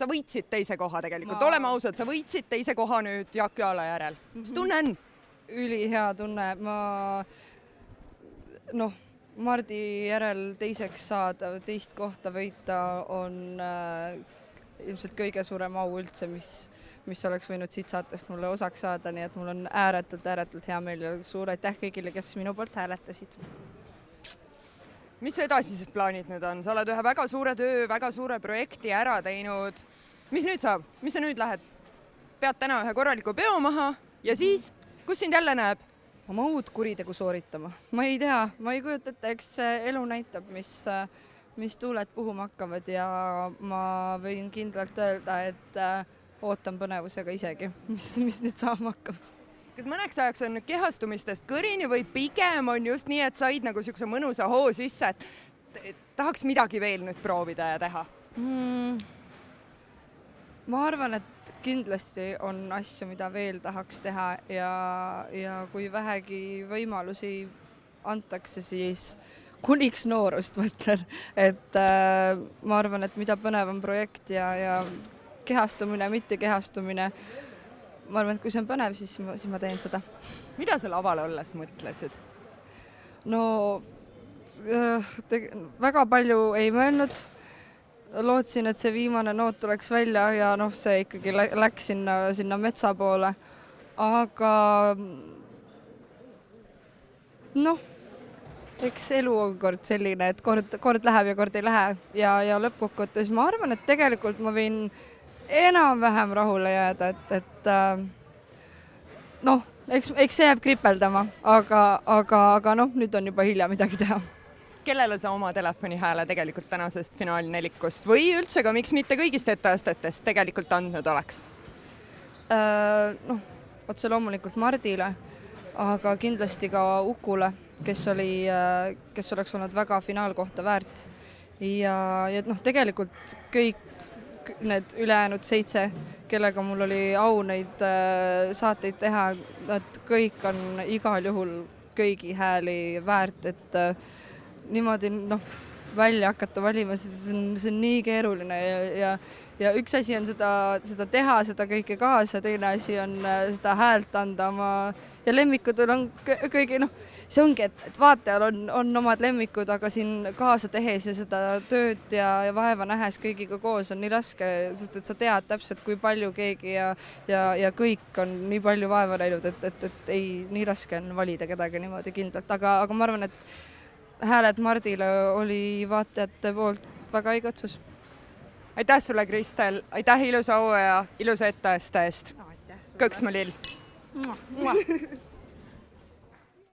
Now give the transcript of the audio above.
sa võitsid teise koha tegelikult, oleme ausad, sa võitsid teise koha nüüd Jaak Joala järel. Mis tunne on? Ülihea tunne. Mardi järel teiseks saada, teist kohta võita on ilmselt kõige suurem au üldse, mis oleks võinud siit saatest mulle osaks saada, nii et mul on ääretult hea meel ja suur aitäh kõigile, kes minu poolt hääletasid. Mis su edasised plaanid nüüd on? Sa oled ühe väga suure töö, väga suure projekti ära teinud. Mis nüüd saab? Mis sa nüüd lähed? Pead täna ühe korraliku peo maha ja siis, kus sind jälle näeb? Oma uut kuritegu sooritama. Ma ei tea, ma ei kujuta ette, eks elu näitab, mis tuuled puhuma hakkavad ja ma võin kindlalt öelda, et ootan põnevusega isegi, mis nüüd saama hakkab. Kas mõneks ajaks on kehastumistest kõrini või pigem on just nii, et said nagu niisuguse mõnusa hoo sisse, et tahaks midagi veel nüüd proovida ja teha? Ma arvan, et kindlasti on asju, mida veel tahaks teha ja kui vähegi võimalusi antakse, siis kuniks noorust mõtlen. Et ma arvan, et mida põnevam projekt ja kehastumine, mitte kehastumine, ma arvan, et kui see on põnev, siis ma teen seda. Mida sa laval olles mõtlesid? Väga palju ei mõelnud. Lootsin, et see viimane noot tuleks välja ja see ikkagi läks sinna metsa poole. Aga eks elu on kord selline, et kord läheb ja kord ei lähe ja lõppkokkuvõttes ma arvan, et tegelikult ma võin enam-vähem rahule jääda, et eks see jääb kripeldama, aga nüüd on juba hilja midagi teha. Kellele sa oma telefoni hääle tegelikult tänasest finaalnelikust või üldse ka miks mitte kõigist etteastetest tegelikult andnud oleks? Otse loomulikult Mardile, aga kindlasti ka Ukule, kes oleks olnud väga finaalkohta väärt. Ja tegelikult kõik need ülejäänud 7, kellega mul oli au neid saateid teha, nad kõik on igal juhul kõigi hääli väärt, et niimoodi välja hakata valima, see on nii keeruline ja üks asi on seda teha, seda kõike kaasa, teine asi on seda häält anda oma ja lemmikudel on kõigi, see ongi, et vaatajal on omad lemmikud, aga siin kaasa tehes ja seda tööd ja vaeva nähes kõigiga koos on nii raske, sest et sa tead täpselt, kui palju keegi ja kõik on nii palju vaeva näinud, et ei, nii raske on valida kedagi niimoodi kindlalt, aga ma arvan, et hääled Mardile oli vaatajate poolt väga õige otsus. Aitäh sulle, Kristel! Aitäh ilusa au ja ilusa etteaste eest! Kõks mu lill!